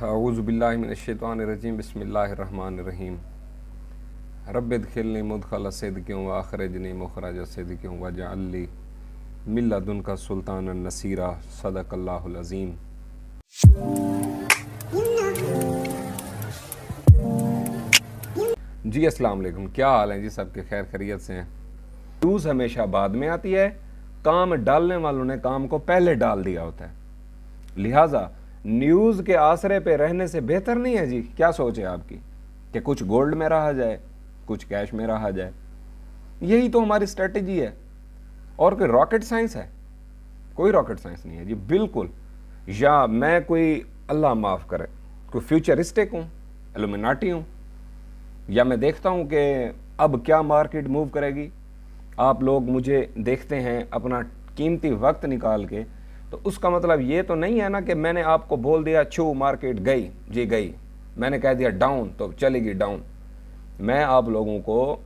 औज़ु बिल्लाहि मिनश्शैतानिर्रजीम बिस्मिल्लाहिर्रहमानिर्रहीम रब्बिदखिलनी मुदखल सिद्क़िन व अख़रिजनी मुख़रज सिद्क़िन वजअलनी मिन लदुनका सुल्तानन नसीरा सदक़ल्लाहुल अज़ीम। जी अस्सलाम वालेकुम, क्या हाल है जी? सबके खैर खैरियत से हैं? न्यूज़ हमेशा बाद में आती है, काम डालने वालों ने काम को पहले डाल दिया होता है। लिहाजा न्यूज़ के आसरे पे रहने से बेहतर नहीं है जी, क्या सोच है आपकी कि कुछ गोल्ड में रहा जाए, कुछ कैश में रहा जाए। यही तो हमारी स्ट्रेटेजी है। और कोई रॉकेट साइंस है? कोई रॉकेट साइंस नहीं है जी, बिल्कुल। या मैं कोई, अल्लाह माफ़ करे, कोई फ्यूचरिस्टिक हूँ, एलुमिनाटी हूँ, या मैं देखता हूँ कि अब क्या मार्केट मूव करेगी। आप लोग मुझे देखते हैं अपना कीमती वक्त निकाल के, तो उसका मतलब ये तो नहीं है ना कि मैंने आपको बोल दिया छू मार्केट गई जी गई, मैंने कह दिया डाउन तो चलेगी डाउन। मैं आप लोगों को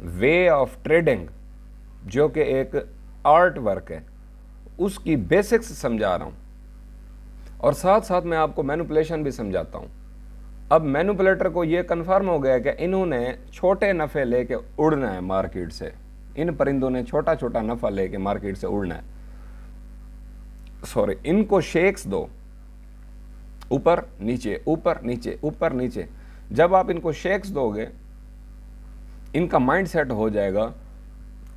वे ऑफ ट्रेडिंग, जो कि एक आर्ट वर्क है, उसकी बेसिक्स समझा रहा हूँ और साथ साथ मैं आपको मैनिपुलेशन भी समझाता हूँ। अब मैनिपुलेटर को यह कन्फर्म हो गया कि इन्होंने छोटे नफ़े लेके उड़ना है मार्केट से। इन परिंदों ने छोटा छोटा नफ़ा लेके मार्केट से उड़ना है। सॉरी, इनको शेक्स दो, ऊपर नीचे ऊपर नीचे ऊपर नीचे। जब आप इनको शेक्स दोगे, इनका माइंड सेट हो जाएगा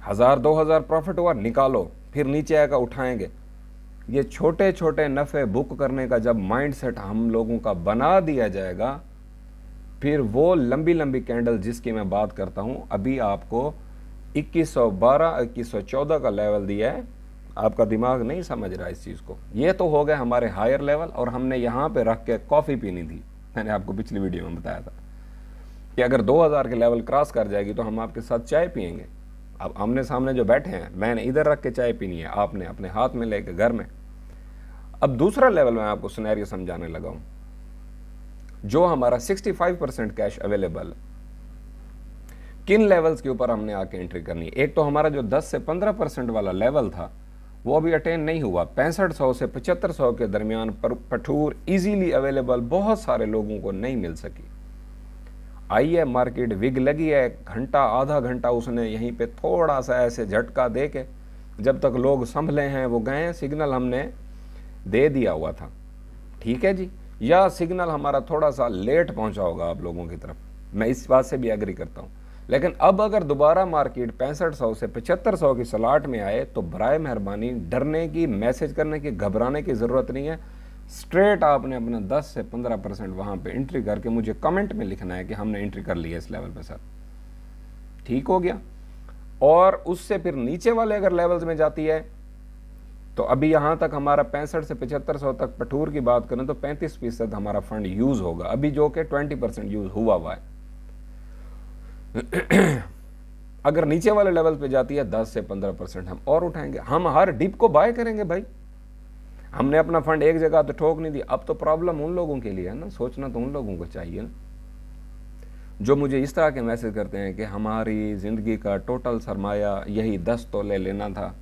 1000-2000 प्रॉफिट हुआ निकालो, फिर नीचे आएगा उठाएंगे। ये छोटे छोटे नफ़े बुक करने का जब माइंड सेट हम लोगों का बना दिया जाएगा, फिर वो लंबी लंबी कैंडल जिसकी मैं बात करता हूं, अभी आपको 2112 2114 का लेवल दिया है, आपका दिमाग नहीं समझ रहा इस चीज़ को। ये तो हो गए हमारे हायर लेवल, और हमने यहाँ पे रख के कॉफ़ी पीनी थी। मैंने आपको पिछली वीडियो में बताया था कि अगर 2000 के लेवल क्रॉस कर जाएगी तो हम आपके साथ चाय पियेंगे। अब आमने सामने जो बैठे हैं, मैंने इधर रख के चाय पीनी है, आपने अपने हाथ में लेके घर में। अब दूसरा लेवल मैं आपको सिनेरियो समझाने लगा हूँ, जो हमारा 65% कैश अवेलेबल है। किन लेवल्स के ऊपर हमने आके एंट्री करनी है? एक तो हमारा जो 10 से 15% वाला लेवल था, वो अभी अटेन नहीं हुआ। 6500 से 7500 के दरमियान पर पठूर इजीली अवेलेबल बहुत सारे लोगों को नहीं मिल सकी। आई है मार्केट, विग लगी है, घंटा आधा घंटा उसने यहीं पे थोड़ा सा ऐसे झटका दे के, जब तक लोग संभले हैं वो गए हैं। सिग्नल हमने दे दिया हुआ था, ठीक है जी, या सिग्नल हमारा थोड़ा सा लेट पहुंचा होगा आप लोगों की तरफ, मैं इस बात से भी एग्री करता हूं। लेकिन अब अगर दोबारा मार्केट 6500 से 7500 की सलाट में आए तो बराए मेहरबानी डरने की, मैसेज करने की, घबराने की ज़रूरत नहीं है। स्ट्रेट आपने अपना 10 से 15% वहाँ पे एंट्री करके मुझे कमेंट में लिखना है कि हमने एंट्री कर ली है इस लेवल पे सर, ठीक हो गया। और उससे फिर नीचे वाले अगर लेवल्स में जाती है तो अभी यहाँ तक हमारा 65 से 7500 तक पठूर की बात करें तो 35% हमारा फंड यूज़ होगा अभी, जो कि 20% यूज़ हुआ हुआ है। अगर नीचे वाले लेवल पे जाती है 10 से 15% हम और उठाएंगे। हम हर डिप को बाय करेंगे भाई। हमने अपना फंड एक जगह तो ठोक नहीं दी। अब तो प्रॉब्लम उन लोगों के लिए है ना, सोचना तो उन लोगों को चाहिए ना, जो मुझे इस तरह के मैसेज करते हैं कि हमारी ज़िंदगी का टोटल सरमाया यही 10 तोले लेना था।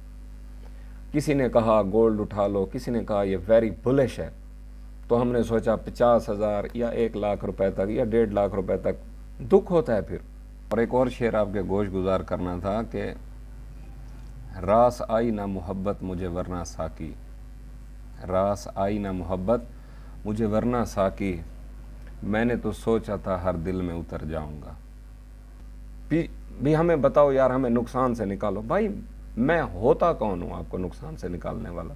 किसी ने कहा गोल्ड उठा लो, किसी ने कहा ये वेरी बुलिश है, तो हमने सोचा 50,000 या 1 लाख रुपए तक या 1.5 लाख रुपए तक। दुख होता है फिर। और एक और शेर आपके गोश गुजार करना था कि रास आई ना मोहब्बत मुझे वरना साकी, रास आई ना मोहब्बत मुझे वरना साकी, मैंने तो सोचा था हर दिल में उतर जाऊंगा। भी हमें बताओ यार, हमें नुकसान से निकालो। भाई मैं होता कौन हूँ आपको नुकसान से निकालने वाला?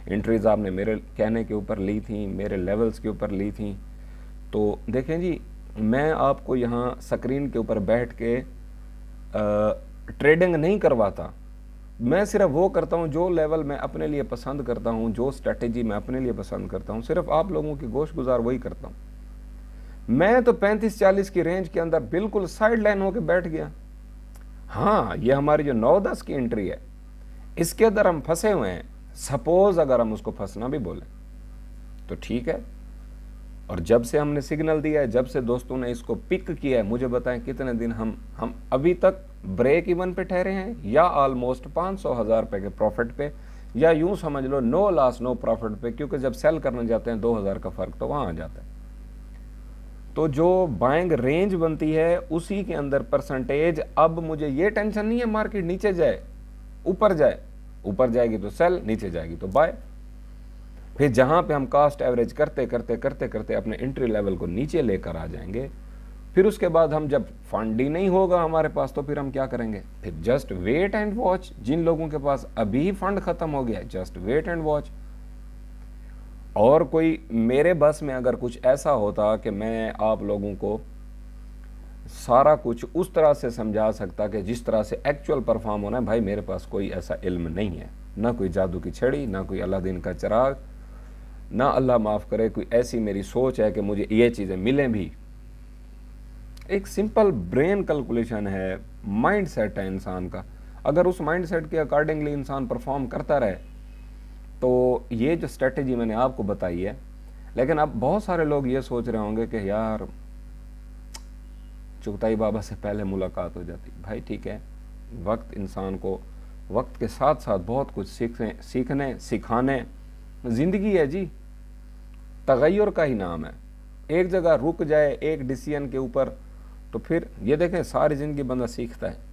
एंट्रीज आपने मेरे कहने के ऊपर ली थी, मेरे लेवल्स के ऊपर ली थी। तो देखें जी, मैं आपको यहाँ स्क्रीन के ऊपर बैठ के ट्रेडिंग नहीं करवाता। मैं सिर्फ वो करता हूँ जो लेवल मैं अपने लिए पसंद करता हूँ, जो स्ट्रेटेजी मैं अपने लिए पसंद करता हूँ, सिर्फ आप लोगों की गोश गुजार वही करता हूँ। मैं तो 35-40 की रेंज के अंदर बिल्कुल साइड लाइन होकर बैठ गया। हाँ, ये हमारी जो 9-10 की एंट्री है, इसके अंदर हम फंसे हुए हैं। सपोज अगर हम उसको फंसना भी बोले तो ठीक है। और जब से हमने सिग्नल दिया है, जब से दोस्तों ने इसको पिक किया है, मुझे बताएं कितने दिन हम अभी तक ब्रेक इवन पे ठहरे हैं या ऑलमोस्ट 500,000 रुपए के प्रॉफिट पे या यूं समझ लो नो लॉस नो प्रॉफिट पे, क्योंकि जब सेल करने जाते हैं 2000 का फ़र्क तो वहाँ आ जाता है। तो जो बाइंग रेंज बनती है उसी के अंदर परसेंटेज, अब मुझे ये टेंशन नहीं है मार्केट नीचे जाए ऊपर जाए, ऊपर जाएगी तो सेल, नीचे जाएगी तो बाय। फिर जहां पे हम कास्ट एवरेज करते करते करते करते अपने एंट्री लेवल को नीचे लेकर आ जाएंगे, फिर उसके बाद हम जब फंड ही नहीं होगा हमारे पास तो फिर हम क्या करेंगे, फिर जस्ट वेट एंड वॉच। जिन लोगों के पास अभी फंड खत्म हो गया है, जस्ट वेट एंड वॉच। और कोई मेरे बस में अगर कुछ ऐसा होता कि मैं आप लोगों को सारा कुछ उस तरह से समझा सकता कि जिस तरह से एक्चुअल परफॉर्म होना है, भाई मेरे पास कोई ऐसा इल्म नहीं है, ना कोई जादू की छड़ी, ना कोई अलादीन का चिराग, ना अल्लाह माफ़ करे कोई ऐसी मेरी सोच है कि मुझे ये चीज़ें मिलें भी। एक सिंपल ब्रेन कैलकुलेशन है, माइंड सेट है इंसान का। अगर उस माइंड सेट के अकॉर्डिंगली इंसान परफॉर्म करता रहे तो ये जो स्ट्रेटजी मैंने आपको बताई है। लेकिन अब बहुत सारे लोग ये सोच रहे होंगे कि यार चुगताई बाबा से पहले मुलाकात हो जाती। भाई ठीक है, वक्त इंसान को वक्त के साथ साथ बहुत कुछ सीखने सिखाने, ज़िंदगी है जी, तगय्युर का ही नाम है। एक जगह रुक जाए एक डिसीजन के ऊपर तो फिर ये देखें सारी ज़िंदगी बंदा सीखता है।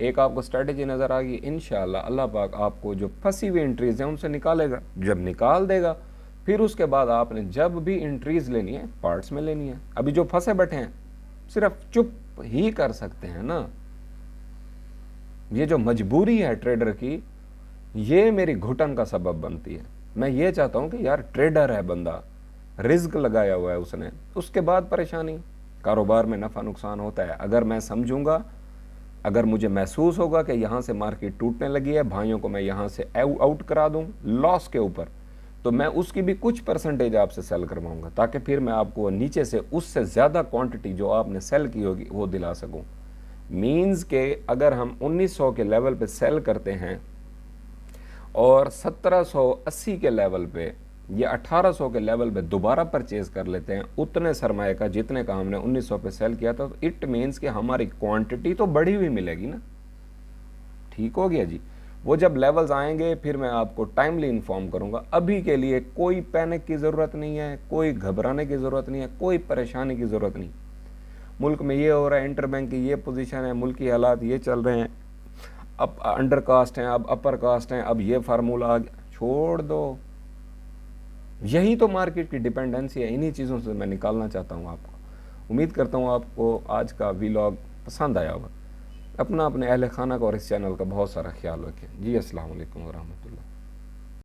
एक आपको स्ट्रेटजी नज़र आ गई, इंशाअल्लाह अल्लाह पाक आपको जो फंसी हुई एंट्रीज हैं उनसे निकालेगा। जब निकाल देगा फिर उसके बाद आपने जब भी एंट्रीज लेनी है पार्ट्स में लेनी है। अभी जो फंसे बैठे हैं सिर्फ चुप ही कर सकते हैं ना। ये जो मजबूरी है ट्रेडर की, ये मेरी घुटन का सबब बनती है। मैं ये चाहता हूं कि यार ट्रेडर है बंदा, रिस्क लगाया हुआ है उसने, उसके बाद परेशानी। कारोबार में नफ़ा नुकसान होता है। अगर मैं समझूंगा, अगर मुझे महसूस होगा कि यहाँ से मार्केट टूटने लगी है, भाइयों को मैं यहाँ से आउट करा दूँ लॉस के ऊपर, तो मैं उसकी भी कुछ परसेंटेज आपसे सेल करवाऊंगा, ताकि फिर मैं आपको नीचे से उससे ज़्यादा क्वांटिटी जो आपने सेल की होगी वो दिला सकूं। मींस के अगर हम 1900 के लेवल पे सेल करते हैं और 1780 के लेवल पे या 1800 के लेवल पे दोबारा परचेज कर लेते हैं उतने सरमाए का जितने का हमने 1900 पे सेल किया था, तो इट मीन्स कि हमारी क्वांटिटी तो बढ़ी हुई मिलेगी ना। ठीक हो गया जी। वो जब लेवल्स आएंगे फिर मैं आपको टाइमली इन्फॉर्म करूंगा। अभी के लिए कोई पैनिक की ज़रूरत नहीं है, कोई घबराने की ज़रूरत नहीं है, कोई परेशानी की ज़रूरत नहीं। मुल्क में ये हो रहा है, इंटरबैंक की ये पोजीशन है, मुल्क की हालात ये चल रहे हैं, अब अंडर कास्ट हैं, अब अपर कास्ट हैं, अब ये फार्मूला आ गया, छोड़ दो। यही तो मार्केट की डिपेंडेंसी है, इन्हीं चीज़ों से मैं निकालना चाहता हूँ आपको। उम्मीद करता हूँ आपको आज का व्लॉग पसंद आया होगा। अपना अपने अहल खाना का और इस चैनल का बहुत सारा ख्याल रखें जी। अस्सलाम वालेकुम व रहमतुल्लाह।